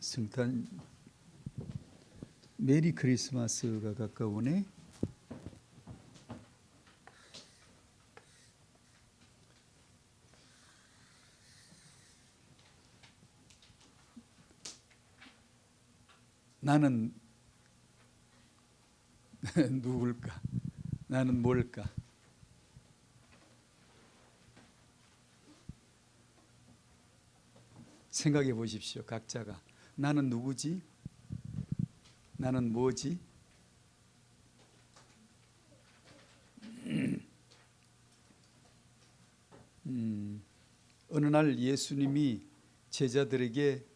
성탄 메리 크리스마스가 가까우네. 나는 누굴까? 나는 뭘까? 생각해 보십시오. 각자가 나는 누구지? 나는 뭐지? 어느 날 예수님이 제자들에게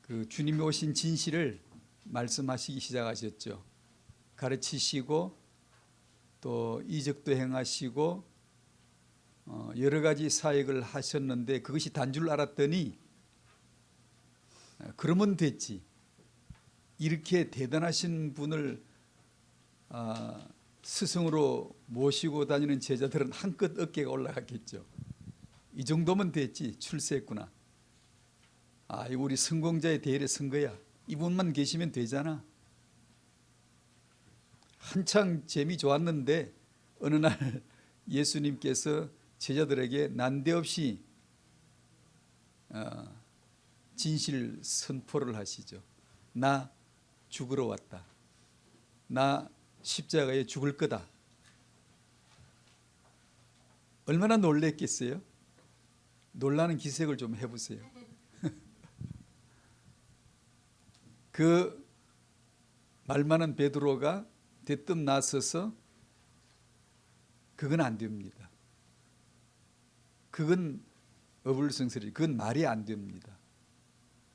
그 주님이 오신 진실을 말씀하시기 시작하셨죠. 가르치시고 또 이적도 행하시고 여러 가지 사역을 하셨는데 그것이 단 줄 알았더니 그러면 됐지. 이렇게 대단하신 분을 스승으로 모시고 다니는 제자들은 한껏 어깨가 올라갔겠죠. 이 정도면 됐지. 출세했구나. 이거 우리 성공자의 대열에 선 거야. 이분만 계시면 되잖아. 한창 재미 좋았는데 어느 날 예수님께서 제자들에게 난데없이 진실 선포를 하시죠. 나 죽으러 왔다. 나 십자가에 죽을 거다. 얼마나 놀랬겠어요? 놀라는 기색을 좀 해보세요. 그 말 많은 베드로가 대뜸 나서서 그건 안 됩니다. 그건 어불성설이, 그건 말이 안 됩니다.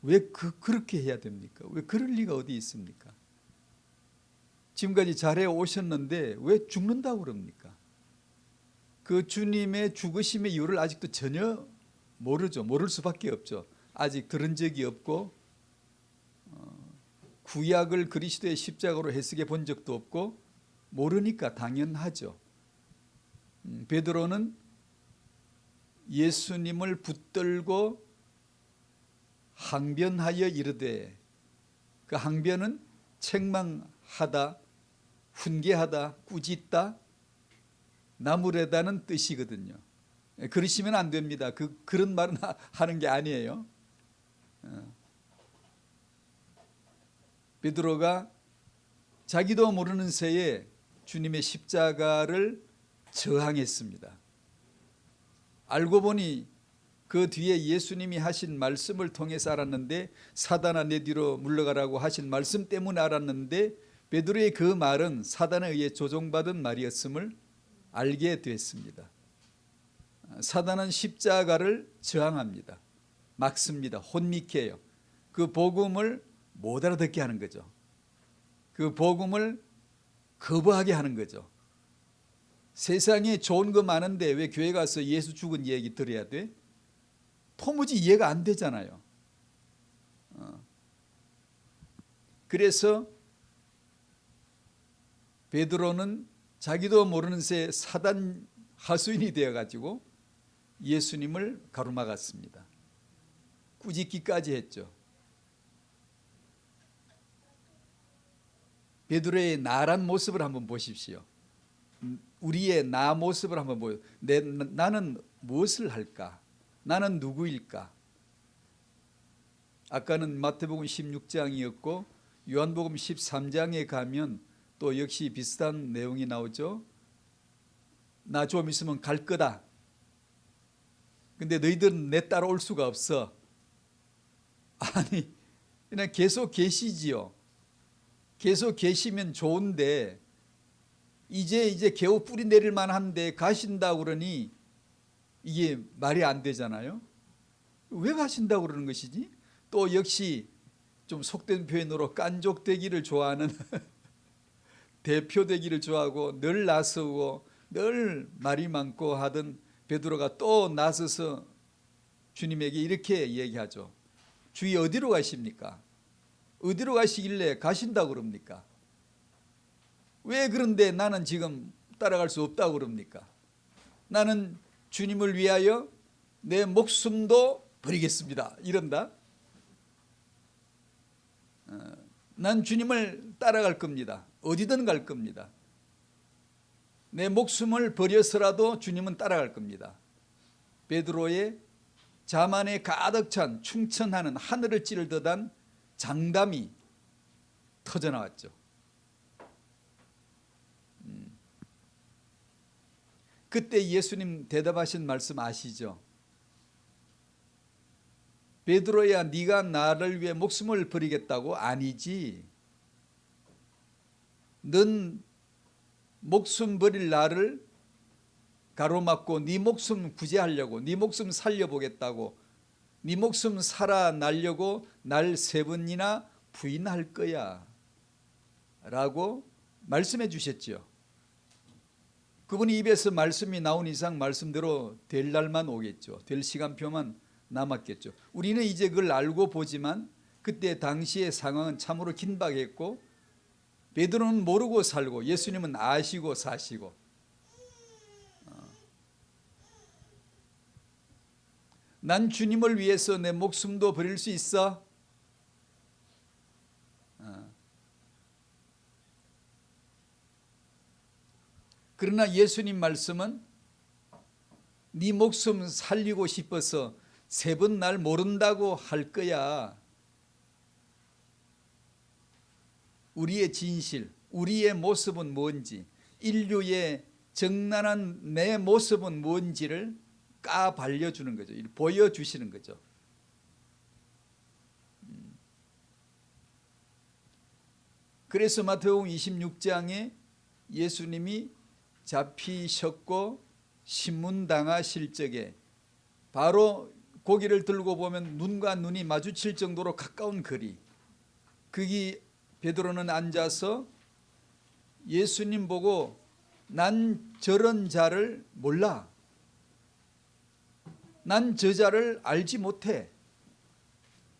왜 그렇게 해야 됩니까? 왜 그럴 리가 어디 있습니까? 지금까지 잘해 오셨는데 왜 죽는다고 그럽니까? 그 주님의 죽으심의 이유를 아직도 전혀 모르죠. 모를 수밖에 없죠. 아직 들은 적이 없고 구약을 그리스도의 십자가로 해석해 본 적도 없고 모르니까 당연하죠. 베드로는 예수님을 붙들고 항변하여 이르되, 그 항변은 책망하다, 훈계하다, 꾸짖다, 나무래다는 뜻이거든요. 그러시면 안 됩니다. 그런 말은 하는 게 아니에요. 베드로가 자기도 모르는 새에 주님의 십자가를 저항했습니다. 알고 보니 그 뒤에 예수님이 하신 말씀을 통해서 알았는데, 사단아 내 뒤로 물러가라고 하신 말씀 때문에 알았는데, 베드로의 그 말은 사단에 의해 조종받은 말이었음을 알게 됐습니다. 사단은 십자가를 저항합니다. 막습니다. 혼미케요. 그 복음을 못 알아듣게 하는 거죠. 그 복음을 거부하게 하는 거죠. 세상에 좋은 거 많은데 왜 교회 가서 예수 죽은 얘기 들어야 돼? 도무지 이해가 안 되잖아요. 그래서 베드로는 자기도 모르는 새 사단 하수인이 되어가지고 예수님을 가로막았습니다. 꾸짖기까지 했죠. 베드로의 나란 모습을 한번 보십시오. 우리의 나 모습을 한번 보여. 나는 무엇을 할까? 나는 누구일까? 아까는 마태복음 16장이었고 요한복음 13장에 가면 또 역시 비슷한 내용이 나오죠. 나 좀 있으면 갈 거다. 근데 너희들은 내 따라올 수가 없어. 아니, 그냥 계속 계시지요. 계속 계시면 좋은데 이제 겨우 뿌리 내릴 만한데 가신다고 그러니 이게 말이 안 되잖아요. 왜 가신다고 그러는 것이지? 또 역시 좀 속된 표현으로 깐족되기를 좋아하는 대표되기를 좋아하고 늘 나서고 늘 말이 많고 하던 베드로가 또 나서서 주님에게 이렇게 얘기하죠. 주님 어디로 가십니까? 어디로 가시길래 가신다고 그럽니까? 왜 그런데 나는 지금 따라갈 수 없다고 그럽니까? 나는 주님을 위하여 내 목숨도 버리겠습니다. 이런다. 난 주님을 따라갈 겁니다. 어디든 갈 겁니다. 내 목숨을 버려서라도 주님은 따라갈 겁니다. 베드로의 자만에 가득 찬 충천하는 하늘을 찌를 듯한 장담이 터져나왔죠. 그때 예수님 대답하신 말씀 아시죠? 베드로야, 네가 나를 위해 목숨을 버리겠다고? 아니지. 넌 목숨 버릴 나를 가로막고 네 목숨 구제하려고, 네 목숨 살려보겠다고, 네 목숨 살아나려고 날 3번이나 부인할 거야 라고 말씀해 주셨죠. 그분이 입에서 말씀이 나온 이상 말씀대로 될 날만 오겠죠. 될 시간표만 남았겠죠. 우리는 이제 그걸 알고 보지만 그때 당시의 상황은 참으로 긴박했고, 베드로는 모르고 살고 예수님은 아시고 사시고, 난 주님을 위해서 내 목숨도 버릴 수 있어. 그러나 예수님 말씀은 네 목숨 살리고 싶어서 3번 날 모른다고 할 거야. 우리의 진실, 우리의 모습은 뭔지, 인류의 정난한 내 모습은 뭔지를 까발려주는 거죠. 보여주시는 거죠. 그래서 마태복음 26장에 예수님이 잡히셨고 신문당하실 적에 바로 고개를 들고 보면 눈과 눈이 마주칠 정도로 가까운 거리, 거기 베드로는 앉아서 예수님 보고 난 저런 자를 몰라, 난 저 자를 알지 못해,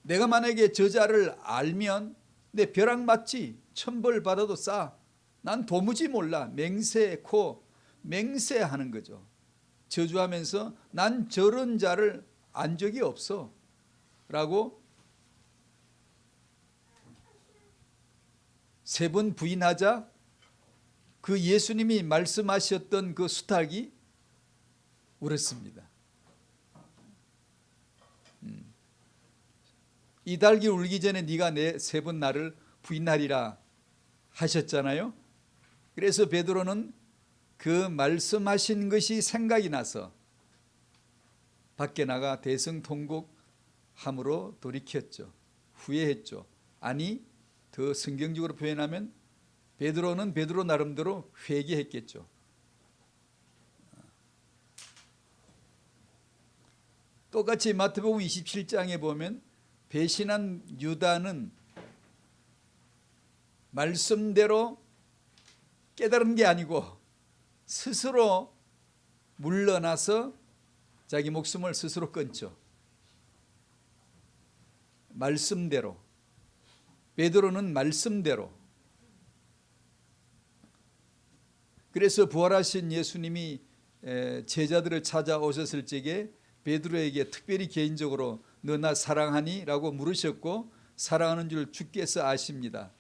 내가 만약에 저 자를 알면 내 벼락 맞지, 천벌 받아도 싸, 난 도무지 몰라, 맹세코 맹세하는 거죠. 저주하면서 난 저런 자를 안 적이 없어 라고 3번 부인하자 그 예수님이 말씀하셨던 그 수탉이 울었습니다. 이 닭이 울기 전에 네가 내 3번 나를 부인하리라 하셨잖아요. 그래서 베드로는 그 말씀하신 것이 생각이 나서 밖에 나가 대성통곡함으로 돌이켰죠. 후회했죠. 아니, 더 성경적으로 표현하면 베드로는 베드로 나름대로 회개했겠죠. 똑같이 마태복음 27장에 보면 배신한 유다는 말씀대로 깨달은 게 아니고 스스로 물러나서 자기 목숨을 스스로 끊죠. 말씀대로. 베드로는 말씀대로. 그래서 부활하신 예수님이 제자들을 찾아오셨을 적에 베드로에게 특별히 개인적으로 너 나 사랑하니? 라고 물으셨고, 사랑하는 줄 주께서 아십니다.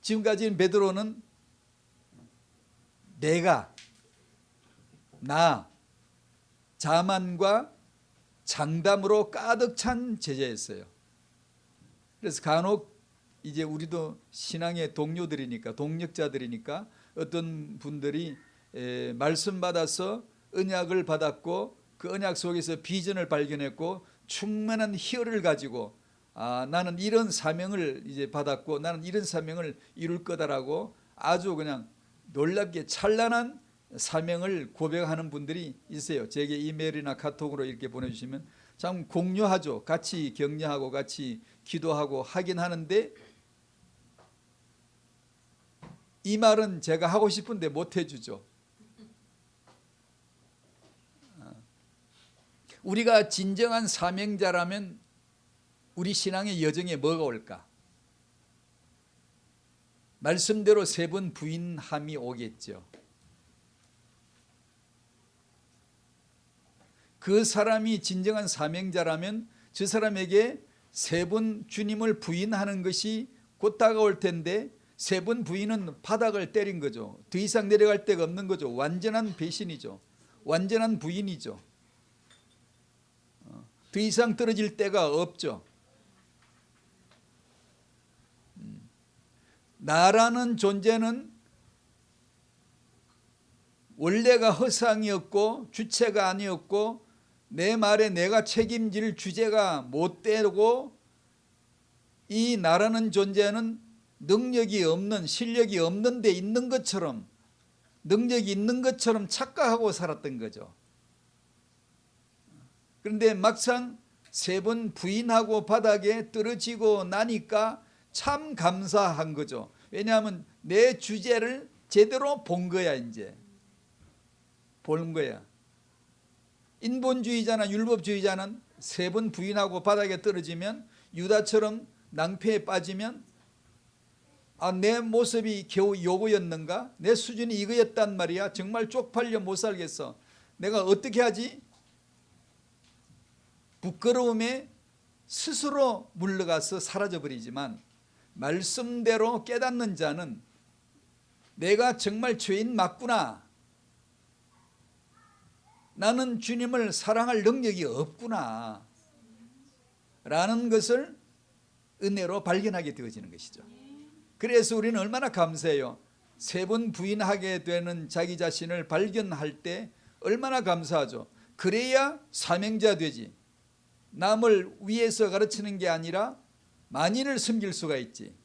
지금까지는 베드로는 나 자만과 장담으로 가득 찬 제자였어요. 그래서 간혹 이제 우리도 신앙의 동료들이니까, 동력자들이니까 어떤 분들이 말씀 받아서 언약을 받았고 그 언약 속에서 비전을 발견했고 충만한 희열을 가지고 나는 이런 사명을 이제 받았고 나는 이런 사명을 이룰 거다라고 아주 그냥 놀랍게 찬란한 사명을 고백하는 분들이 있어요. 제게 이메일이나 카톡으로 이렇게 보내주시면 참 공유하죠. 같이 격려하고 같이 기도하고 하긴 하는데, 이 말은 제가 하고 싶은데 못 해주죠. 우리가 진정한 사명자라면 우리 신앙의 여정에 뭐가 올까? 말씀대로 3번 부인함이 오겠죠. 그 사람이 진정한 사명자라면 저 사람에게 세 번 주님을 부인하는 것이 곧 다가올 텐데 세 번 부인은 바닥을 때린 거죠. 더 이상 내려갈 데가 없는 거죠. 완전한 배신이죠. 완전한 부인이죠. 더 이상 떨어질 데가 없죠. 나라는 존재는 원래가 허상이었고 주체가 아니었고 내 말에 내가 책임질 주제가 못 되고 이 나라는 존재는 능력이 없는 실력이 없는 데 있는 것처럼 능력이 있는 것처럼 착각하고 살았던 거죠. 그런데 막상 세 번 부인하고 바닥에 떨어지고 나니까 참 감사한 거죠. 왜냐하면 내 주제를 제대로 본 거야. 이제 본 거야. 인본주의자나 율법주의자는 세 번 부인하고 바닥에 떨어지면 유다처럼 낭패에 빠지면 내 모습이 겨우 요거였는가? 내 수준이 이거였단 말이야. 정말 쪽팔려 못 살겠어. 내가 어떻게 하지? 부끄러움에 스스로 물러가서 사라져버리지만 말씀대로 깨닫는 자는 내가 정말 죄인 맞구나. 나는 주님을 사랑할 능력이 없구나. 라는 것을 은혜로 발견하게 되어지는 것이죠. 그래서 우리는 얼마나 감사해요. 세 번 부인하게 되는 자기 자신을 발견할 때 얼마나 감사하죠. 그래야 사명자 되지. 남을 위해서 가르치는 게 아니라 만인을 섬길 수가 있지.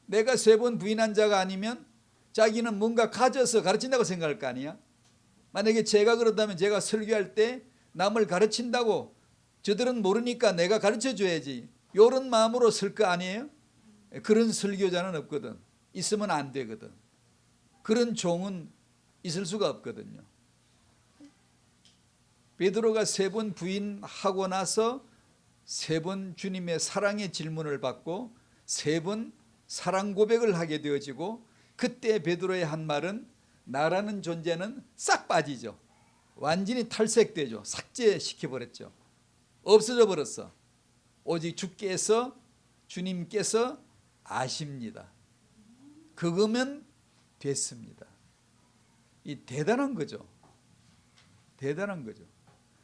내가 세 번 부인한 자가 아니면 자기는 뭔가 가져서 가르친다고 생각할 거 아니야. 만약에 제가 그렇다면 제가 설교할 때 남을 가르친다고 저들은 모르니까 내가 가르쳐 줘야지. 이런 마음으로 설 거 아니에요? 그런 설교자는 없거든. 있으면 안 되거든. 그런 종은 있을 수가 없거든요. 베드로가 세 번 부인하고 나서 세 번 주님의 사랑의 질문을 받고 세 번 사랑 고백을 하게 되어지고 그때 베드로의 한 말은 나라는 존재는 싹 빠지죠. 완전히 탈색되죠. 삭제시켜버렸죠. 없어져 버렸어. 오직 주님께서 아십니다. 그거면 됐습니다. 이 대단한 거죠. 대단한 거죠.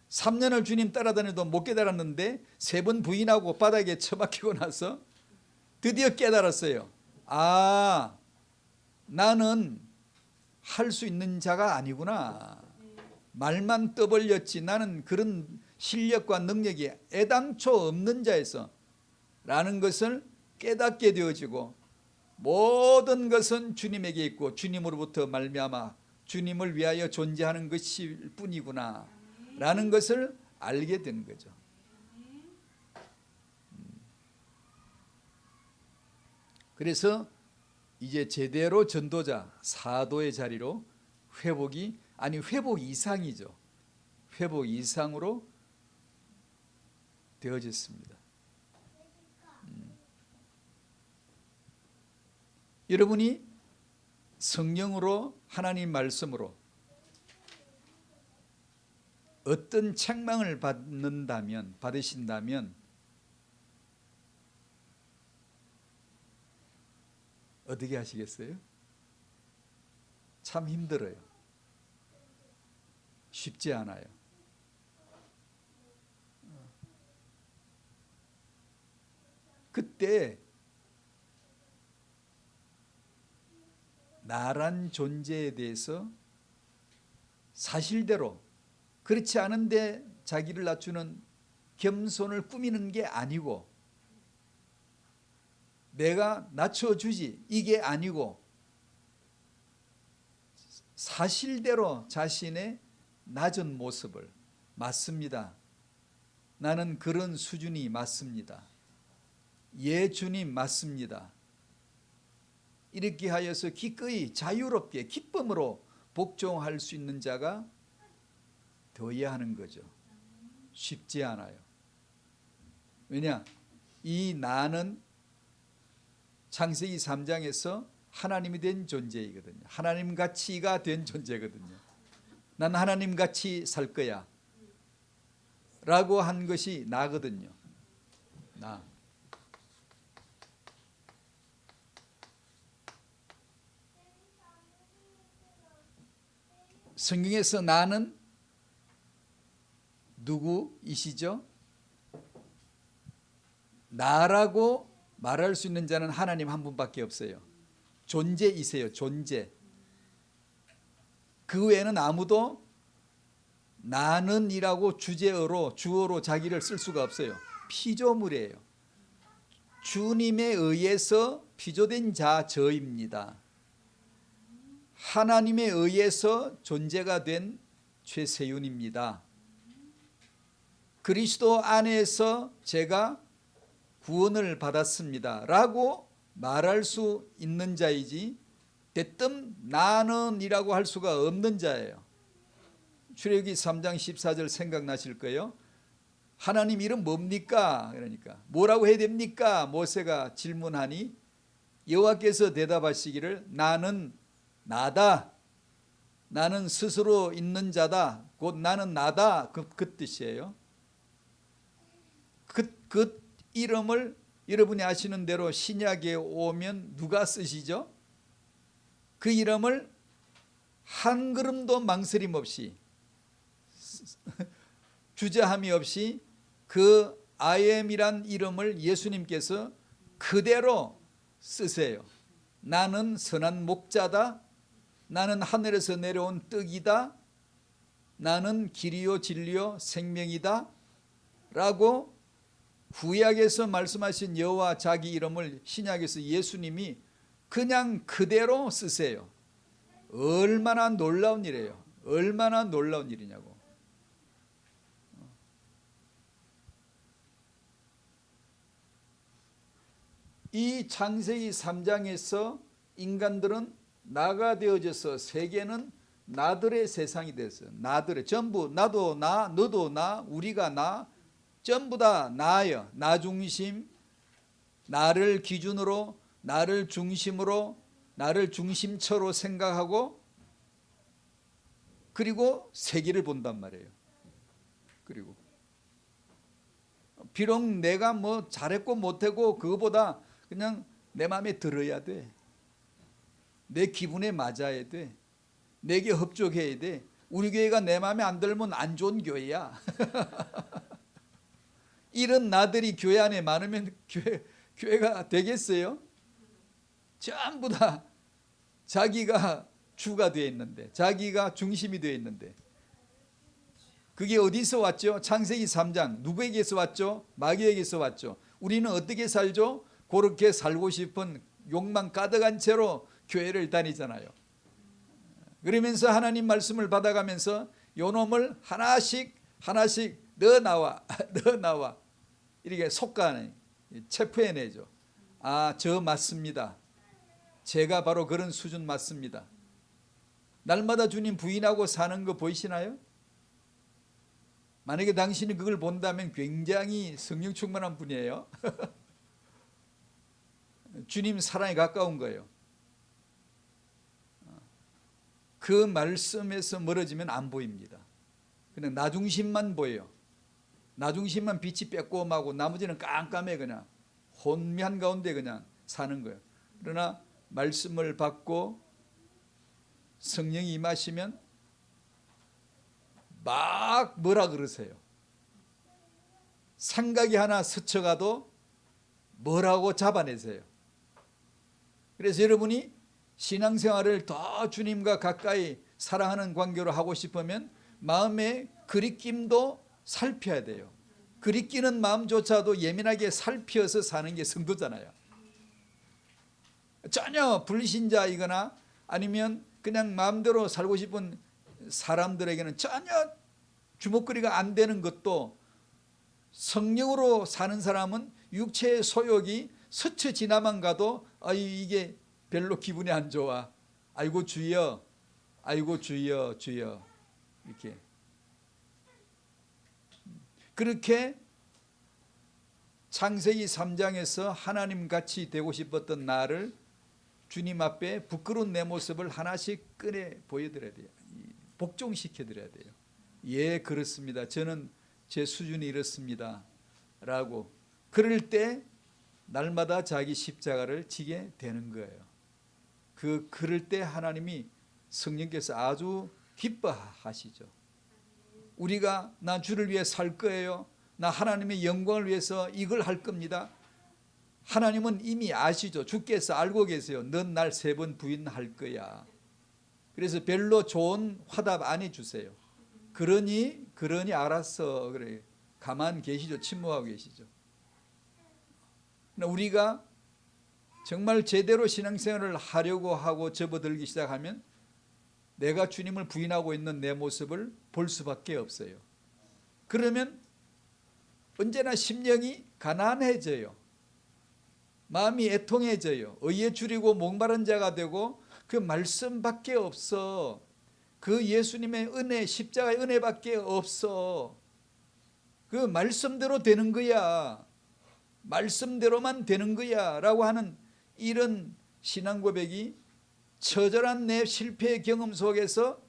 3년을 주님 따라다녀도 못 깨달았는데 세 번 부인하고 바닥에 처박히고 나서 드디어 깨달았어요. 나는 할 수 있는 자가 아니구나. 말만 떠벌렸지 나는 그런 실력과 능력이 애당초 없는 자에서 라는 것을 깨닫게 되어지고 모든 것은 주님에게 있고 주님으로부터 말미암아 주님을 위하여 존재하는 것일 뿐이구나 라는 것을 알게 된 거죠. 그래서 이제 제대로 전도자 사도의 자리로 회복 이상이죠. 회복 이상으로 되어졌습니다. 여러분이 성령으로 하나님 말씀으로 어떤 책망을 받으신다면 어떻게 하시겠어요? 참 힘들어요. 쉽지 않아요. 그때 나란 존재에 대해서 사실대로 그렇지 않은데 자기를 낮추는 겸손을 꾸미는 게 아니고 내가 낮춰주지 이게 아니고 사실대로 자신의 낮은 모습을 맞습니다. 나는 그런 수준이 맞습니다. 예 주님 맞습니다. 이렇게 하여서 기꺼이 자유롭게 기쁨으로 복종할 수 있는 자가 되어야 하는 거죠. 쉽지 않아요. 왜냐? 이 나는 창세기 3장에서 하나님이 된 존재이거든요. 하나님같이가 된 존재거든요. 난 하나님같이 살 거야. 라고 한 것이 나거든요. 나. 성경에서 나는 누구이시죠? 나라고 말할 수 있는 자는 하나님 한 분밖에 없어요. 존재이세요. 존재. 그 외에는 아무도 나는이라고 주제어로 주어로 자기를 쓸 수가 없어요. 피조물이에요. 주님에 의해서 피조된 자 저입니다. 하나님에 의해서 존재가 된 최세윤입니다. 그리스도 안에서 제가 구원을 받았습니다 라고 말할 수 있는 자이지 대뜸 나는이라고 할 수가 없는 자예요. 출애굽기 3장 14절 생각나실 거예요. 하나님 이름 뭡니까? 그러니까 뭐라고 해야 됩니까? 모세가 질문하니 여호와께서 대답하시기를 나는 나다. 나는 스스로 있는 자다. 곧 나는 나다. 그 뜻이에요. 그 이름을 여러분이 아시는 대로 신약에 오면 누가 쓰시죠? 그 이름을 한 걸음도 망설임 없이 주저함이 없이 그 I am이란 이름을 예수님께서 그대로 쓰세요. 나는 선한 목자다. 나는 하늘에서 내려온 떡이다. 나는 길이요 진리요 생명이다 라고 구약에서 말씀하신 여호와 자기 이름을 신약에서 예수님이 그냥 그대로 쓰세요. 얼마나 놀라운 일이에요. 얼마나 놀라운 일이냐고. 이 창세기 3장에서 인간들은 나가 되어져서 세계는 나들의 세상이 됐어요. 나들의 전부 나도 나, 너도 나, 우리가 나, 전부 다 나예요. 나 중심, 나를 기준으로, 나를 중심으로, 나를 중심처로 생각하고 그리고 세계를 본단 말이에요. 그리고 비록 내가 뭐 잘했고 못했고 그거보다 그냥 내 마음에 들어야 돼. 내 기분에 맞아야 돼. 내게 hợp족해야 돼. 우리 교회가 내 마음에 안 들면 안 좋은 교회야. 이런 나들이 교회 안에 많으면 교회가 되겠어요? 전부 다 자기가 주가 되어 있는데, 자기가 중심이 되어 있는데, 그게 어디서 왔죠? 창세기 3장 누구에게서 왔죠? 마귀에게서 왔죠. 우리는 어떻게 살죠? 그렇게 살고 싶은 욕망 가득한 채로 교회를 다니잖아요. 그러면서 하나님 말씀을 받아가면서 요놈을 하나씩 너 나와 너 나와 이렇게 속가는 체포해내죠. 아, 저 맞습니다. 제가 바로 그런 수준 맞습니다. 날마다 주님 부인하고 사는 거 보이시나요? 만약에 당신이 그걸 본다면 굉장히 성령 충만한 분이에요. 주님 사랑에 가까운 거예요. 그 말씀에서 멀어지면 안 보입니다. 그냥 나 중심만 보여요. 나 중심만 빛이 빼꼼하고 나머지는 깜깜해. 그냥 혼미한 가운데 그냥 사는 거예요. 그러나 말씀을 받고 성령이 임하시면 막 뭐라 그러세요. 생각이 하나 스쳐가도 뭐라고 잡아내세요. 그래서 여러분이 신앙생활을 더 주님과 가까이 사랑하는 관계로 하고 싶으면 마음의 그리낌도 살펴야 돼요. 그리끼는 마음조차도 예민하게 살펴서 사는 게 성도잖아요. 전혀 불신자이거나 아니면 그냥 마음대로 살고 싶은 사람들에게는 전혀 주목거리가 안 되는 것도 성령으로 사는 사람은 육체의 소욕이 스쳐 지나만 가도 이게 별로 기분이 안 좋아. 아이고 주여, 아이고 주여, 주여 이렇게. 그렇게 창세기 3장에서 하나님같이 되고 싶었던 나를 주님 앞에 부끄러운 내 모습을 하나씩 꺼내 보여드려야 돼요. 복종시켜드려야 돼요. 예, 그렇습니다. 저는 제 수준이 이렇습니다 라고 그럴 때 날마다 자기 십자가를 지게 되는 거예요. 그럴 때 하나님이 성령께서 아주 기뻐하시죠. 우리가 나 주를 위해 살 거예요, 나 하나님의 영광을 위해서 이걸 할 겁니다. 하나님은 이미 아시죠. 주께서 알고 계세요. 넌 날 3번 부인할 거야. 그래서 별로 좋은 화답 안 해주세요. 그러니 알았어. 그래. 가만 계시죠. 침묵하고 계시죠. 우리가 정말 제대로 신앙생활을 하려고 하고 접어들기 시작하면 내가 주님을 부인하고 있는 내 모습을 볼 수밖에 없어요. 그러면 언제나 심령이 가난해져요. 마음이 애통해져요. 의에 줄이고 목마른 자가 되고 그 말씀밖에 없어. 그 예수님의 은혜, 십자가의 은혜밖에 없어. 그 말씀대로 되는 거야. 말씀대로만 되는 거야 라고 하는 이런 신앙 고백이 처절한 내 실패의 경험 속에서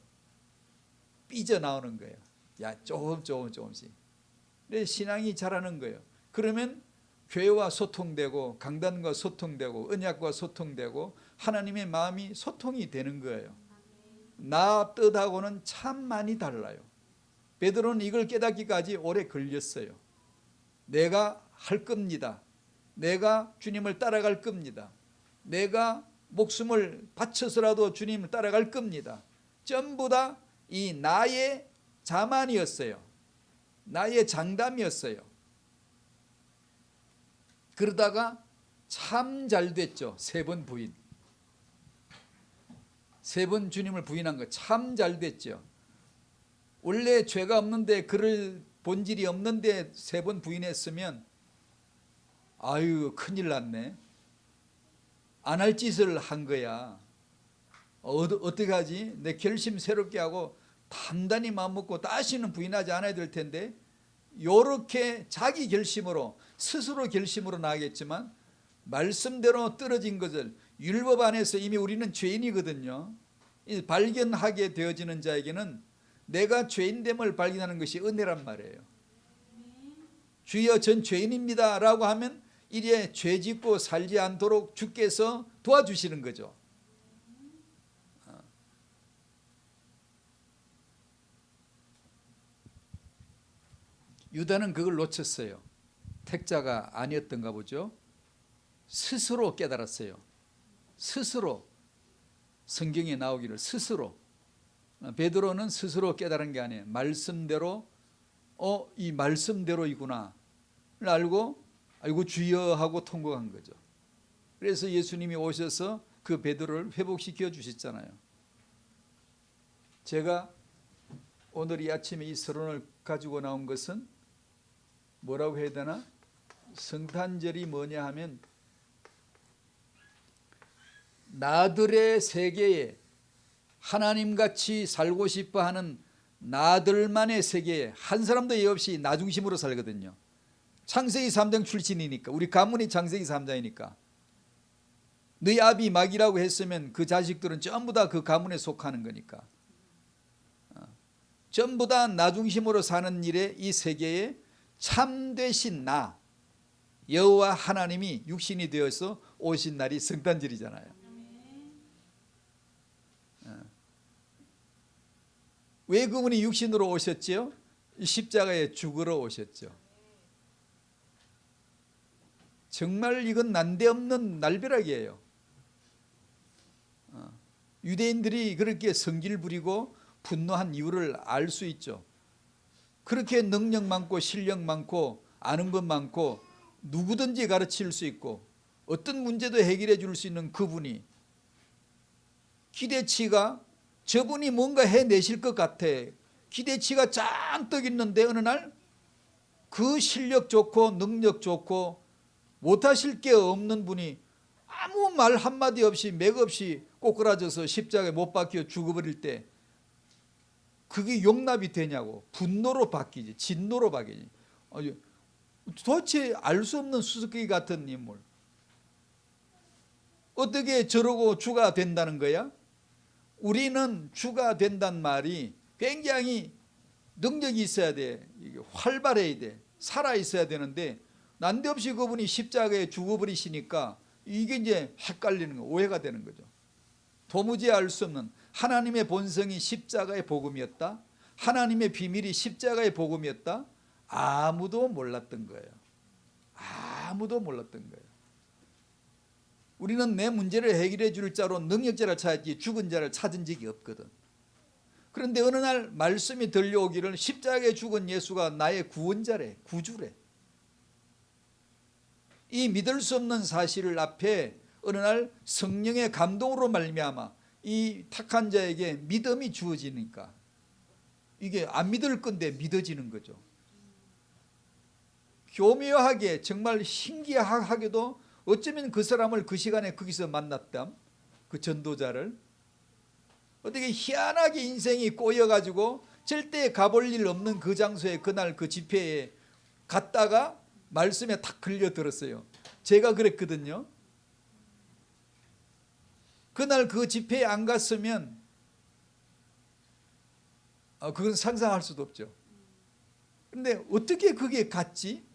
삐져나오는 거예요. 야, 조금씩. 신앙이 자라는 거예요. 그러면 교회와 소통되고 강단과 소통되고 언약과 소통되고 하나님의 마음이 소통이 되는 거예요. 나 뜻하고는 참 많이 달라요. 베드로는 이걸 깨닫기까지 오래 걸렸어요. 내가 할 겁니다. 내가 주님을 따라갈 겁니다. 내가 목숨을 바쳐서라도 주님을 따라갈 겁니다. 전부 다 이 나의 자만이었어요. 나의 장담이었어요. 그러다가 참 잘 됐죠. 3번 부인. 3번 주님을 부인한 거 참 잘 됐죠. 원래 죄가 없는데 그럴 본질이 없는데 3번 부인했으면 아유 큰일 났네. 안 할 짓을 한 거야. 어떻게 하지? 내 결심 새롭게 하고 단단히 마음먹고 다시는 부인하지 않아야 될 텐데 요렇게 자기 결심으로 스스로 결심으로 나가겠지만 말씀대로 떨어진 것을 율법 안에서 이미 우리는 죄인이거든요. 발견하게 되어지는 자에게는 내가 죄인됨을 발견하는 것이 은혜란 말이에요. 주여 전 죄인입니다 라고 하면 이제 죄 짓고 살지 않도록 주께서 도와주시는 거죠. 유다는 그걸 놓쳤어요. 택자가 아니었던가 보죠. 스스로 깨달았어요. 스스로 성경에 나오기를 스스로. 베드로는 스스로 깨달은 게 아니에요. 말씀대로 이 말씀대로이구나 알고 주여 하고 통곡한 거죠. 그래서 예수님이 오셔서 그 베드로를 회복시켜 주셨잖아요. 제가 오늘 이 아침에 이 서론을 가지고 나온 것은 뭐라고 해야 되나? 성탄절이 뭐냐 하면 나들의 세계에 하나님같이 살고 싶어하는 나들만의 세계에 한 사람도 예 없이 나 중심으로 살거든요. 창세기 3장 출신이니까 우리 가문이 창세기 3장이니까 너희 아비 마귀라고 했으면 그 자식들은 전부 다 그 가문에 속하는 거니까 전부 다 나 중심으로 사는 일에 이 세계에 참되신 나 여호와 하나님이 육신이 되어서 오신 날이 성탄절이잖아요. 왜 그분이 육신으로 오셨지요? 십자가에 죽으러 오셨죠. 정말 이건 난데없는 날벼락이에요. 유대인들이 그렇게 성질 부리고 분노한 이유를 알 수 있죠. 그렇게 능력 많고 실력 많고 아는 것 많고 누구든지 가르칠 수 있고 어떤 문제도 해결해 줄 수 있는 그분이 기대치가 저분이 뭔가 해내실 것 같아. 기대치가 잔뜩 있는데 어느 날 그 실력 좋고 능력 좋고 못하실 게 없는 분이 아무 말 한마디 없이 맥없이 꼬꾸라져서 십자가에 못 박혀 죽어버릴 때 그게 용납이 되냐고. 분노로 바뀌지. 진노로 바뀌지. 도대체 알 수 없는 수수께끼 같은 인물. 어떻게 저러고 주가 된다는 거야? 우리는 주가 된다는 말이 굉장히 능력이 있어야 돼. 활발해야 돼. 살아 있어야 되는데 난데없이 그분이 십자가에 죽어버리시니까 이게 이제 헷갈리는 거, 오해가 되는 거죠. 도무지 알 수 없는 하나님의 본성이 십자가의 복음이었다, 하나님의 비밀이 십자가의 복음이었다, 아무도 몰랐던 거예요. 아무도 몰랐던 거예요. 우리는 내 문제를 해결해 줄 자로 능력자를 찾았지 죽은 자를 찾은 적이 없거든. 그런데 어느 날 말씀이 들려오기를 십자가에 죽은 예수가 나의 구원자래, 구주래. 이 믿을 수 없는 사실을 앞에 어느 날 성령의 감동으로 말미암아 이 택한 자에게 믿음이 주어지니까 이게 안 믿을 건데 믿어지는 거죠. 교묘하게 정말 신기하게도 어쩌면 그 사람을 그 시간에 거기서 만났담, 그 전도자를 어떻게 희한하게 인생이 꼬여가지고 절대 가볼 일 없는 그 장소에 그날 그 집회에 갔다가 말씀에 탁 걸려들었어요. 제가 그랬거든요. 그날 그 집회에 안 갔으면 그건 상상할 수도 없죠. 그런데 어떻게 그게 갔지?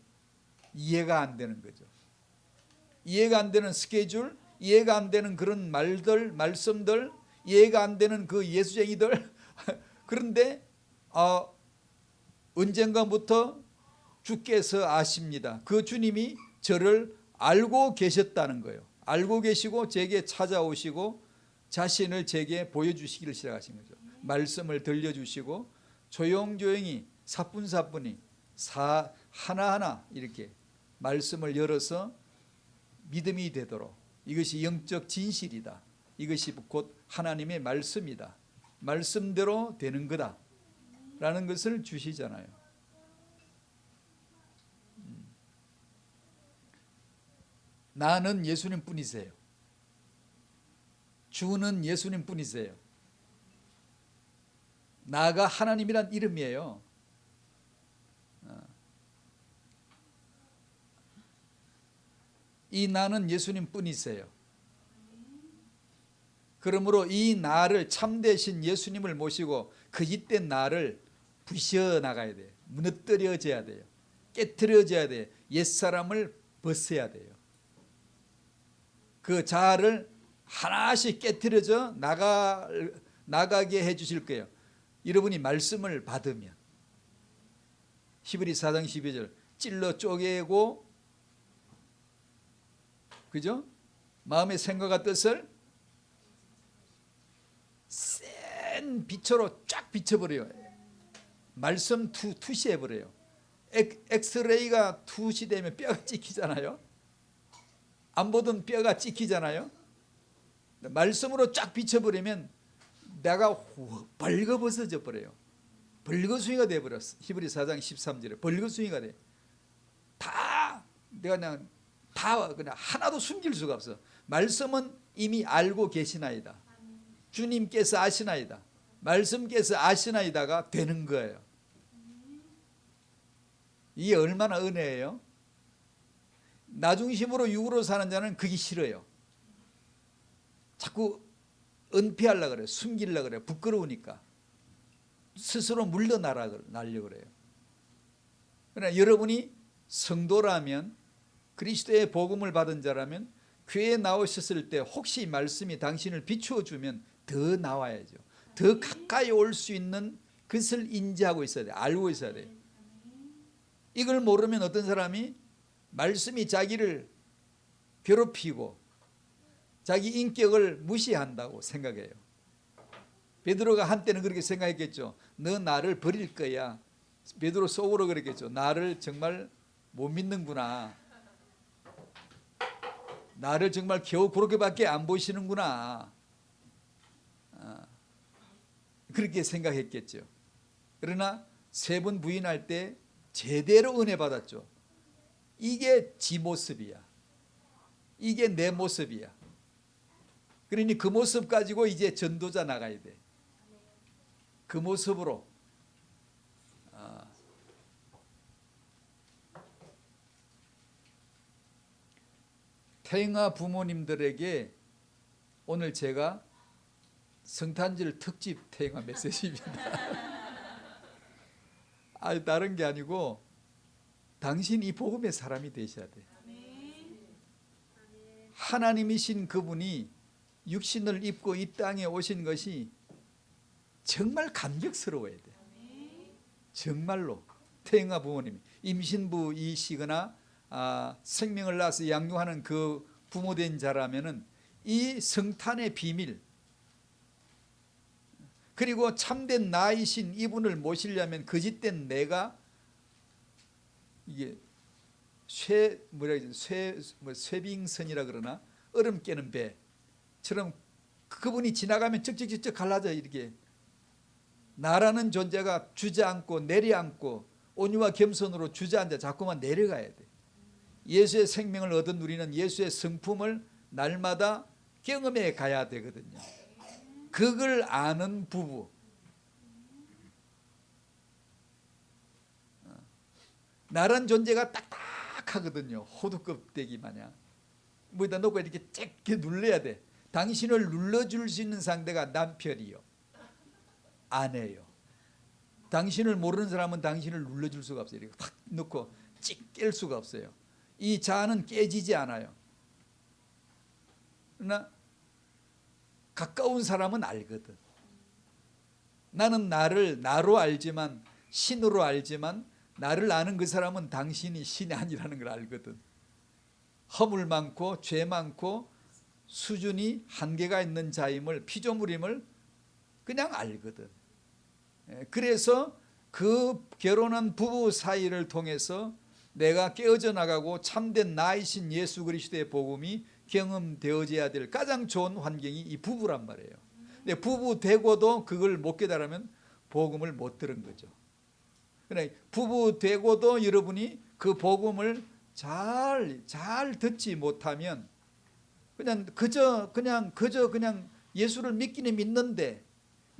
이해가 안 되는 거죠. 이해가 안 되는 스케줄, 이해가 안 되는 그런 말들, 말씀들, 이해가 안 되는 그 예수쟁이들. 그런데 언젠가부터 주께서 아십니다. 그 주님이 저를 알고 계셨다는 거예요. 알고 계시고 제게 찾아오시고 자신을 제게 보여주시기를 시작하신 거죠. 말씀을 들려주시고 조용조용히 사뿐사뿐히 하나하나 이렇게 말씀을 열어서 믿음이 되도록, 이것이 영적 진실이다, 이것이 곧 하나님의 말씀이다, 말씀대로 되는 거다 라는 것을 주시잖아요. 나는 예수님 뿐이세요. 주는 예수님 뿐이세요. 나가 하나님이란 이름이에요. 이 나는 예수님 뿐이세요. 그러므로 이 나를 참되신 예수님을 모시고 그 잇된 나를 부셔 나가야 돼요. 무너뜨려져야 돼요. 깨트려져야 돼요. 옛사람을 벗어야 돼요. 그 자아를 하나씩 깨트려져 나가게 해 주실 거예요. 여러분이 말씀을 받으면. 히브리 4장 12절 찔러 쪼개고, 그죠? 마음의 생각과 뜻을 센 빛으로 쫙 비춰버려요. 말씀 투시해버려요. 엑스레이가 투시되면 뼈가 찍히잖아요. 안 보던 뼈가 찍히잖아요. 말씀으로 쫙 비춰버리면 내가 벌거벗어져 버려요. 벌거숭이가 돼버렸어. 히브리 4장 13절에 벌거숭이가 돼. 내가 그냥 하나도 숨길 수가 없어. 말씀은 이미 알고 계시나이다. 주님께서 아시나이다. 말씀께서 아시나이다가 되는 거예요. 이게 얼마나 은혜예요. 나 중심으로 육으로 사는 자는 그게 싫어요. 자꾸 은폐하려고 그래요. 숨기려고 그래요. 부끄러우니까. 스스로 물러나려고 그래요. 그러나 여러분이 성도라면, 그리스도의 복음을 받은 자라면, 교회에 나오셨을 때 혹시 말씀이 당신을 비추어주면 더 나와야죠. 더 가까이 올 수 있는 것을 인지하고 있어야 돼요. 알고 있어야 돼요. 이걸 모르면 어떤 사람이 말씀이 자기를 괴롭히고 자기 인격을 무시한다고 생각해요. 베드로가 한때는 그렇게 생각했겠죠. 너 나를 버릴 거야. 베드로 속으로 그랬겠죠. 나를 정말 못 믿는구나. 나를 정말 겨우 그렇게밖에 안 보시는구나. 그렇게 생각했겠죠. 그러나 세 번 부인할 때 제대로 은혜 받았죠. 이게 지 모습이야. 이게 내 모습이야. 그러니 그 모습 가지고 이제 전도자 나가야 돼. 그 모습으로. 태영아 부모님들에게 오늘 제가 성탄절 특집 태영아 메시지입니다. 다른 게 아니고 당신 이 복음의 사람이 되셔야 돼. 하나님이신 그분이 육신을 입고 이 땅에 오신 것이 정말 감격스러워야 돼. 정말로 태영아 부모님, 임신부이시거나 생명을 낳아서 양육하는 그 부모된 자라면은 이 성탄의 비밀, 그리고 참된 나이신 이분을 모시려면 거짓된 내가 이게 쇠빙선이라 그러나 얼음 깨는 배처럼 그분이 지나가면 쩍쩍쩍쩍 갈라져. 이렇게 나라는 존재가 주저앉고 내려앉고 온유와 겸손으로 주저앉아 자꾸만 내려가야 돼. 예수의 생명을 얻은 우리는 예수의 성품을 날마다 경험해 가야 되거든요. 그걸 아는 부부, 나란 존재가 딱딱하거든요. 호두껍데기 마냥 뭐에다 놓고 이렇게 쬐게 눌러야 돼. 당신을 눌러줄 수 있는 상대가 남편이요, 아내요. 당신을 모르는 사람은 당신을 눌러줄 수가 없어요. 이렇게 탁 넣고 찍 깰 수가 없어요. 이 자아는 깨지지 않아요. 그러나 가까운 사람은 알거든. 나는 나를 나로 알지만, 신으로 알지만, 나를 아는 그 사람은 당신이 신이 아니라는 걸 알거든. 허물 많고 죄 많고 수준이 한계가 있는 자임을, 피조물임을 그냥 알거든. 그래서 그 결혼한 부부 사이를 통해서 내가 깨어져 나가고 참된 나이신 예수 그리스도의 복음이 경험되어져야 될 가장 좋은 환경이 이 부부란 말이에요. 근데 부부 되고도 그걸 못 깨달으면 복음을 못 들은 거죠. 그러니까 부부 되고도 여러분이 그 복음을 잘 듣지 못하면 그냥 예수를 믿기는 믿는데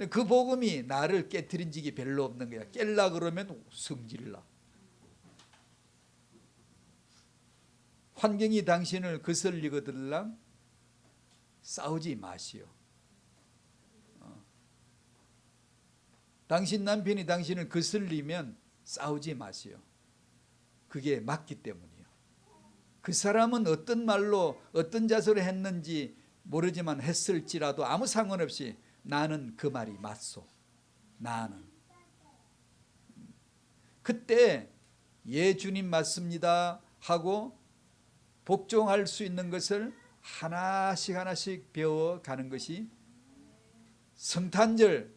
그 복음이 나를 깨트린 적이 별로 없는 거야. 깰라 그러면 성질나. 환경이 당신을 거슬리거들랑 싸우지 마시오. 당신 남편이 당신을 거슬리면 싸우지 마시오. 그게 맞기 때문이에요. 그 사람은 어떤 말로 어떤 자세로 했는지 모르지만 했을지라도 아무 상관없이 나는 그 말이 맞소. 나는. 그때 예 주님 맞습니다 하고 복종할 수 있는 것을 하나씩 하나씩 배워가는 것이 성탄절,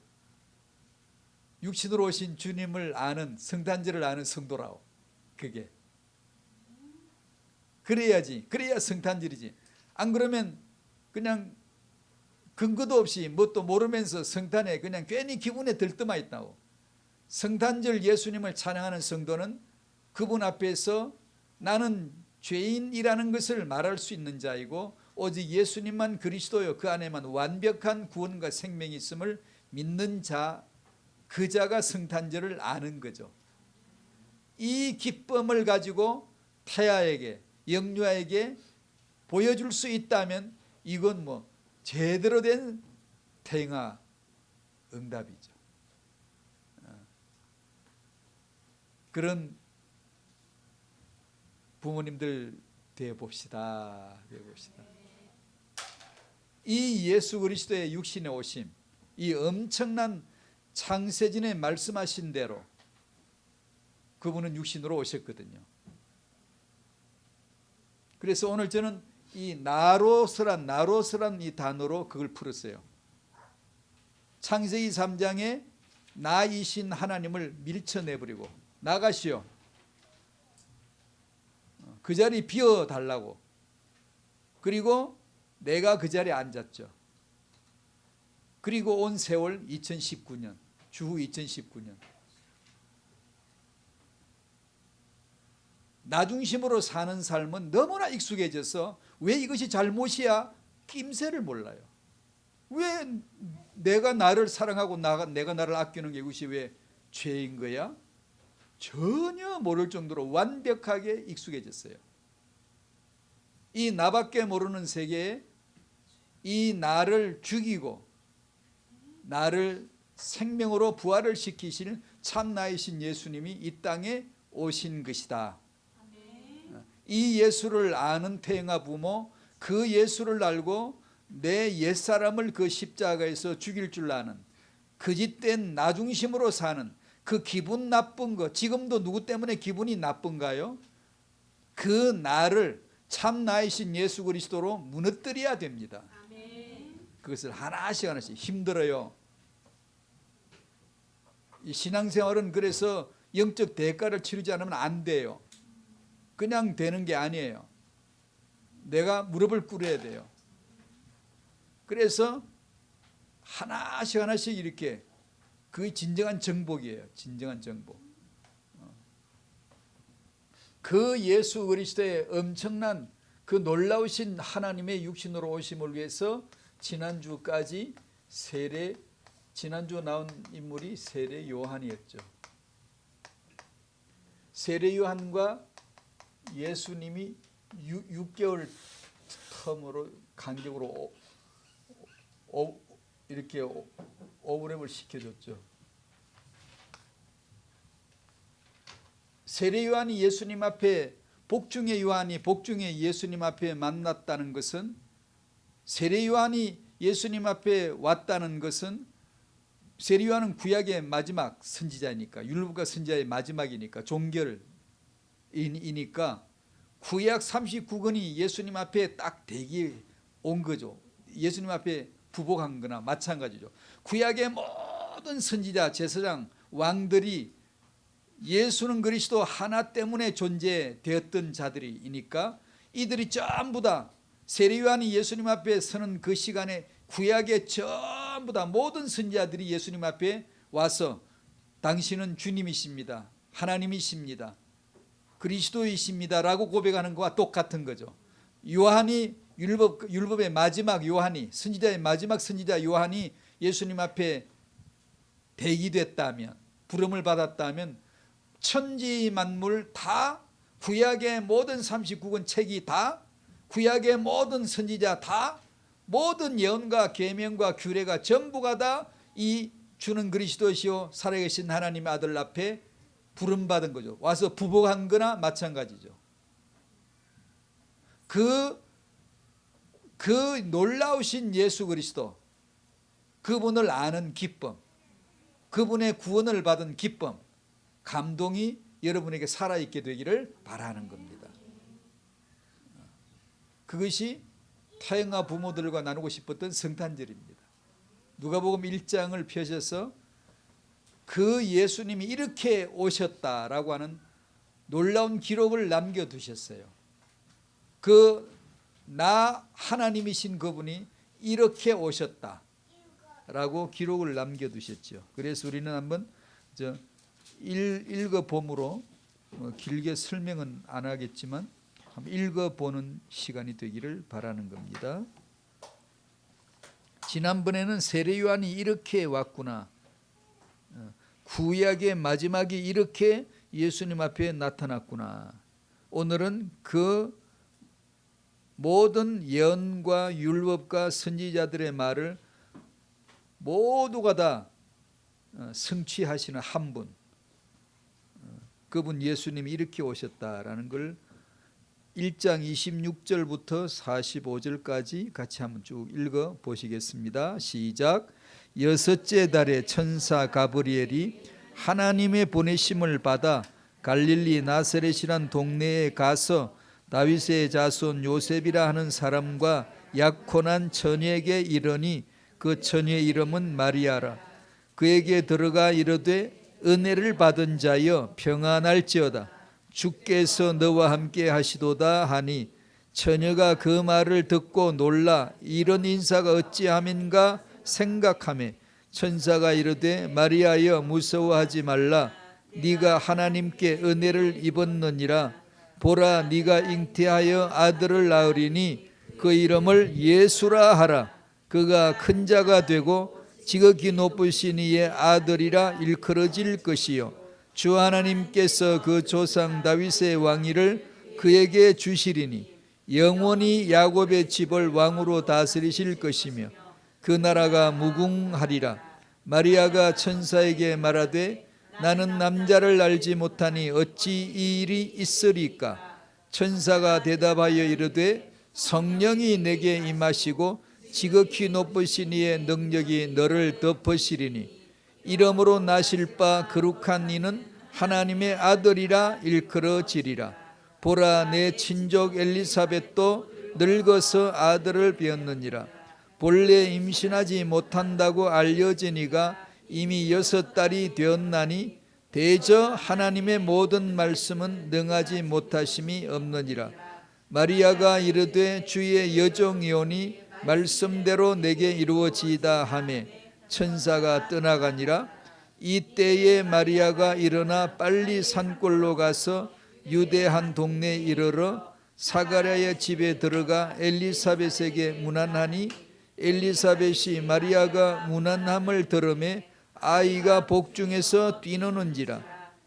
육신으로 오신 주님을 아는, 성탄절을 아는 성도라고. 그게 그래야지. 그래야 성탄절이지. 안 그러면 그냥 근거도 없이 뭣도 모르면서 성탄에 그냥 괜히 기분에 들떠만 있다고. 성탄절 예수님을 찬양하는 성도는 그분 앞에서 나는 죄인이라는 것을 말할 수 있는 자이고 오직 예수님만 그리스도요 그 안에만 완벽한 구원과 생명이 있음을 믿는 자, 그 자가 성탄절을 아는 거죠. 이 기쁨을 가지고 태아에게, 영유아에게 보여줄 수 있다면 이건 뭐 제대로 된 태영아 응답이죠. 그런 부모님들 되어봅시다. 이 예수 그리스도의 육신에 오심, 이 엄청난 창세전에 말씀하신 대로 그분은 육신으로 오셨거든요. 그래서 오늘 저는 이 나로서란 이 단어로 그걸 풀었어요. 창세기 3장에 나이신 하나님을 밀쳐내버리고 나가시오. 그 자리 비워달라고. 그리고 내가 그 자리에 앉았죠. 그리고 온 세월 2019년, 주후 2019년. 나중심으로 사는 삶은 너무나 익숙해져서 왜 이것이 잘못이야? 낌새를 몰라요. 왜 내가 나를 사랑하고 내가 나를 아끼는 게 이것이 왜 죄인 거야? 전혀 모를 정도로 완벽하게 익숙해졌어요. 이 나밖에 모르는 세계에 이 나를 죽이고 나를 생명으로 부활을 시키실 참나이신 예수님이 이 땅에 오신 것이다. 이 예수를 아는 태영아 부모, 그 예수를 알고 내 옛사람을 그 십자가에서 죽일 줄 아는, 거짓된 나중심으로 사는 그 기분 나쁜 거, 지금도 누구 때문에 기분이 나쁜가요? 그 나를 참나이신 예수 그리스도로 무너뜨려야 됩니다. 그것을 하나씩 하나씩. 힘들어요. 이 신앙생활은 그래서 영적 대가를 치르지 않으면 안 돼요. 그냥 되는 게 아니에요. 내가 무릎을 꿇어야 돼요. 그래서 하나씩 하나씩 이렇게, 그게 진정한 정복이에요. 진정한 정복. 그 예수 그리스도의 엄청난 그 놀라우신 하나님의 육신으로 오심을 위해서 지난주까지 지난주 나온 인물이 세례 요한이었죠. 세례 요한과 예수님이 6개월 텀으로 간격으로 이렇게 오버랩을 시켜줬죠. 세례 요한이 예수님 앞에, 복중의 요한이 복중의 예수님 앞에 만났다는 것은, 세례 요한이 예수님 앞에 왔다는 것은, 세례 요한은 구약의 마지막 선지자이니까, 율법과 선지자의 마지막이니까, 종결이니까 구약 39권이 예수님 앞에 딱 대기 온 거죠. 예수님 앞에 부복한 거나 마찬가지죠. 구약의 모든 선지자, 제사장, 왕들이 예수는 그리스도 하나 때문에 존재되었던 자들이니까, 이들이 전부 다 세례 요한이 예수님 앞에 서는 그 시간에 구약의 전부 다 모든 선지자들이 예수님 앞에 와서 당신은 주님이십니다, 하나님이십니다, 그리스도이십니다 라고 고백하는 것과 똑같은 거죠. 요한이, 율법의 마지막 요한이, 선지자의 마지막 선지자 요한이 예수님 앞에 대기됐다면, 부름을 받았다면, 천지 만물 다, 구약의 모든 39권 책이 다, 구약의 모든 선지자 다, 모든 예언과 계명과 규례가 전부가 다 이 주는 그리스도시요 살아계신 하나님의 아들 앞에 부름받은 거죠. 와서 부복한 거나 마찬가지죠. 그 놀라우신 예수 그리스도, 그분을 아는 기쁨, 그분의 구원을 받은 기쁨, 감동이 여러분에게 살아있게 되기를 바라는 겁니다. 그것이 타영아 부모들과 나누고 싶었던 성탄절입니다. 누가복음 1장을 펴셔서 그 예수님이 이렇게 오셨다라고 하는 놀라운 기록을 남겨두셨어요. 나 하나님이신 그분이 이렇게 오셨다라고 기록을 남겨두셨죠. 그래서 우리는 한번 읽어봄으로, 길게 설명은 안 하겠지만 한번 읽어보는 시간이 되기를 바라는 겁니다. 지난번에는 세례 요한이 이렇게 왔구나, 구약의 마지막이 이렇게 예수님 앞에 나타났구나. 오늘은 그 모든 예언과 율법과 선지자들의 말을 모두가 다 성취하시는 한 분, 그분 예수님이 이렇게 오셨다라는 걸 1장 26절부터 45절까지 같이 한번 쭉 읽어 보시겠습니다. 시작. 여섯째 달에 천사 가브리엘이 하나님의 보내심을 받아 갈릴리 나사렛이란 동네에 가서 다윗의 자손 요셉이라 하는 사람과 약혼한 처녀에게 이르니, 그 처녀의 이름은 마리아라. 그에게 들어가 이르되, 은혜를 받은 자여 평안할지어다, 주께서 너와 함께 하시도다 하니, 처녀가 그 말을 듣고 놀라 이런 인사가 어찌함인가 생각하매, 천사가 이르되, 마리아여 무서워하지 말라. 네가 하나님께 은혜를 입었느니라. 보라, 네가 잉태하여 아들을 낳으리니 그 이름을 예수라 하라. 그가 큰 자가 되고 지극히 높으신 이의 아들이라 일컬어질 것이요, 주 하나님께서 그 조상 다윗의 왕위를 그에게 주시리니 영원히 야곱의 집을 왕으로 다스리실 것이며 그 나라가 무궁하리라. 마리아가 천사에게 말하되, 나는 남자를 알지 못하니 어찌 이 일이 있으리까? 천사가 대답하여 이르되 성령이 내게 임하시고 지극히 높으신 이의 능력이 너를 덮으시리니 이러므로 나실 바 거룩한 이는 하나님의 아들이라 일컬어지리라. 보라, 내 친족 엘리사벳도 늙어서 아들을 배었느니라. 본래 임신하지 못한다고 알려지니가 이미 6달이 되었나니 대저 하나님의 모든 말씀은 능하지 못하심이 없느니라. 마리아가 이르되 주의 여종이오니 말씀대로 내게 이루어지이다 하매 천사가 떠나가니라. 이때에 마리아가 일어나 빨리 산골로 가서 유대 한 동네에 이르러 사가랴의 집에 들어가 엘리사벳에게 문안하니 엘리사벳이 마리아가 문안함을 들으매 아이가 복중에서 뛰노는지라.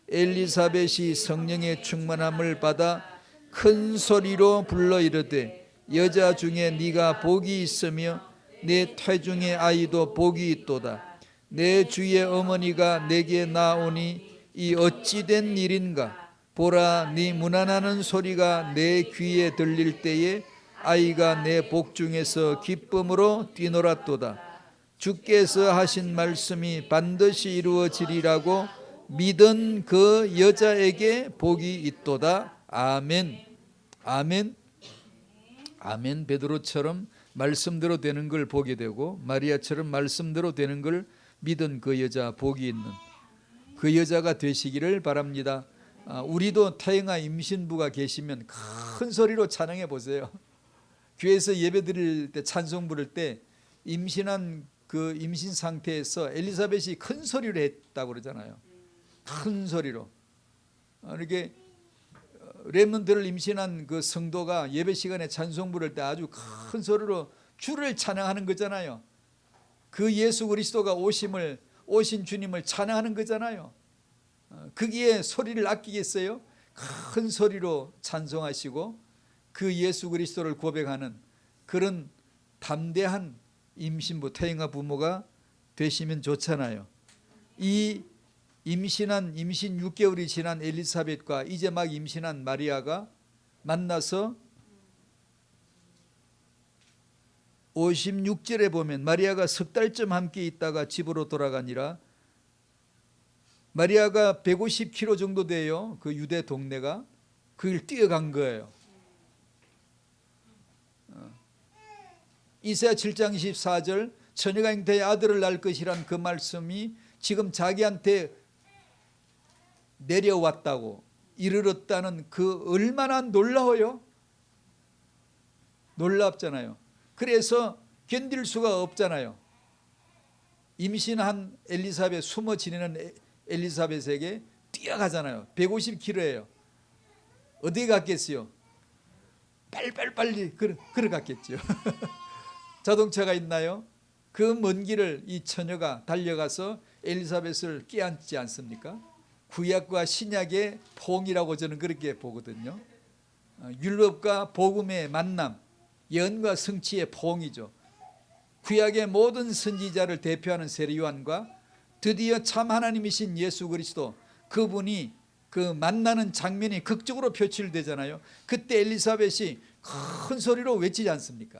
엘리사벳이 성령의 충만함을 받아 큰 소리로 불러 이르되 여자 중에 네가 복이 있으며 내 태중의 아이도 복이 있도다. 내 주의 어머니가 내게 나오니 이 어찌된 일인가? 보라, 네 문안하는 소리가 내 귀에 들릴 때에 아이가 내 복중에서 기쁨으로 뛰놀았도다. 주께서 하신 말씀이 반드시 이루어지리라고 믿은 그 여자에게 복이 있도다. 아멘. 아멘. 아멘. 베드로처럼 말씀대로 되는 걸 보게 되고 마리아처럼 말씀대로 되는 걸 믿은 그 여자 복이 있는 그 여자가 되시기를 바랍니다. 우리도 태영아 임신부가 계시면 큰 소리로 찬양해 보세요. 교회에서 예배 드릴 때 찬송 부를 때 임신한 그 임신 상태에서 엘리사벳이 큰 소리로 했다고 그러잖아요. 큰 소리로. 이렇게 렘넌트를 임신한 그 성도가 예배 시간에 찬송 부를 때 아주 큰 소리로 주를 찬양하는 거잖아요. 그 예수 그리스도가 오신 주님을 찬양하는 거잖아요. 거기에 소리를 아끼겠어요? 큰 소리로 찬송하시고 그 예수 그리스도를 고백하는 그런 담대한 임신부 태영아 부모가 되시면 좋잖아요. 이 임신 6개월이 지난 엘리사벳과 이제 막 임신한 마리아가 만나서 56절에 보면 마리아가 10달쯤 함께 있다가 집으로 돌아가니라. 마리아가 150km 정도 돼요. 그 유대 동네가. 그 길 뛰어간 거예요. 이사야 7장 24절 처녀가 잉태의 아들을 낳을 것이란 그 말씀이 지금 자기한테 내려왔다고 이르렀다는 그 얼마나 놀라워요. 놀랍잖아요. 그래서 견딜 수가 없잖아요. 임신한 엘리사벳, 숨어 지내는 엘리사벳에게 뛰어가잖아요. 150km예요. 어디 갔겠어요? 빨리 걸어갔겠죠. 자동차가 있나요? 그 먼 길을 이 처녀가 달려가서 엘리사벳을 끼안지 않습니까? 구약과 신약의 포옹이라고 저는 그렇게 보거든요. 율법과 복음의 만남, 예언과 성취의 포옹이죠. 구약의 모든 선지자를 대표하는 세례 요한과 드디어 참 하나님이신 예수 그리스도 그분이 그 만나는 장면이 극적으로 표출되잖아요. 그때 엘리사벳이 큰 소리로 외치지 않습니까?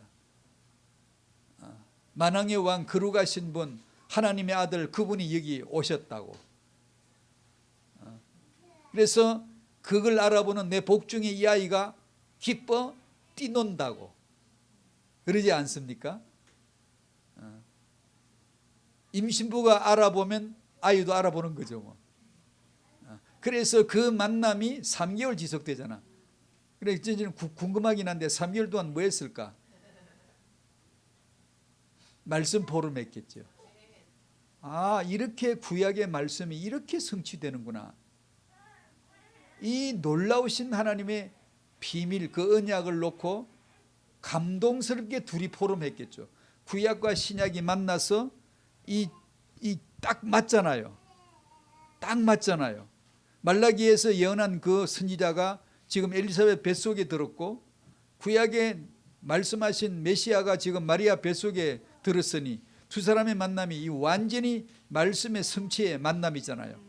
만왕의 왕 거룩하신 분 하나님의 아들 그분이 여기 오셨다고. 그래서 그걸 알아보는 내 복중의 이 아이가 기뻐 뛰논다고 그러지 않습니까? 임신부가 알아보면 아이도 알아보는 거죠. 뭐. 그래서 그 만남이 3개월 지속되잖아. 그래서 저는 궁금하긴 한데 3개월 동안 뭐 했을까? 말씀 포럼했겠죠. 이렇게 구약의 말씀이 이렇게 성취되는구나. 이 놀라우신 하나님의 비밀 그 언약을 놓고 감동스럽게 둘이 포럼했겠죠. 구약과 신약이 만나서 이 딱 맞잖아요. 딱 맞잖아요. 말라기에서 예언한 그 선지자가 지금 엘리사벳 뱃속에 들었고 구약에 말씀하신 메시아가 지금 마리아 뱃속에 들었으니 두 사람의 만남이 이 완전히 말씀의 성취의 만남이잖아요.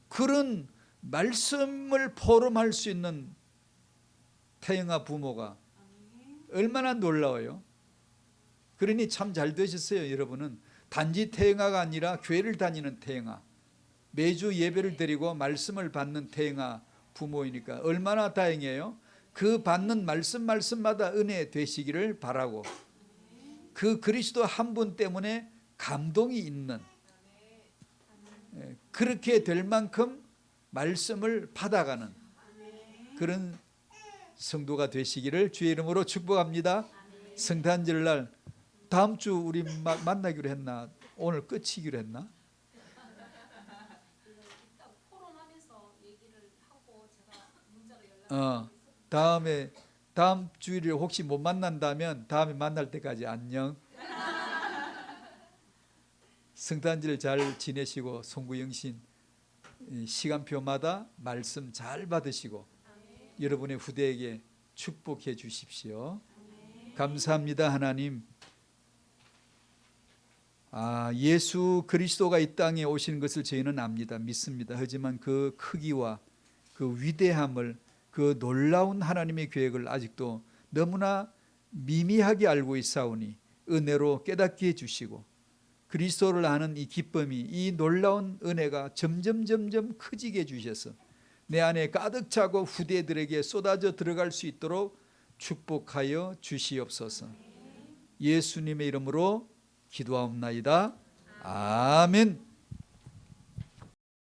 그런 말씀을 포럼할 수 있는 태영아 부모가 얼마나 놀라워요. 그러니 참 잘 되셨어요. 여러분은 단지 태영아가 아니라 교회를 다니는 태영아, 매주 예배를 드리고 말씀을 받는 태영아 부모이니까 얼마나 다행이에요. 그 받는 말씀마다 은혜 되시기를 바라고, 그 그리스도 한 분 때문에 감동이 있는, 그렇게 될 만큼 말씀을 받아가는 그런 성도가 되시기를 주의 이름으로 축복합니다. 성탄절날 다음 주 우리 만나기로 했나? 오늘 끝이기로 했나? 다음 주일에 혹시 못 만난다면 다음에 만날 때까지 안녕. 성탄절 잘 지내시고 송구영신 시간표마다 말씀 잘 받으시고 여러분의 후대에게 축복해 주십시오. 감사합니다. 하나님, 예수 그리스도가 이 땅에 오신 것을 저희는 압니다. 믿습니다. 하지만 그 크기와 그 위대함을, 그 놀라운 하나님의 계획을 아직도 너무나 미미하게 알고 있사오니 은혜로 깨닫게 해주시고, 그리스도를 아는 이 기쁨이, 이 놀라운 은혜가 점점 커지게 해주셔서 내 안에 가득 차고 후대들에게 쏟아져 들어갈 수 있도록 축복하여 주시옵소서. 예수님의 이름으로 기도하옵나이다. 아멘.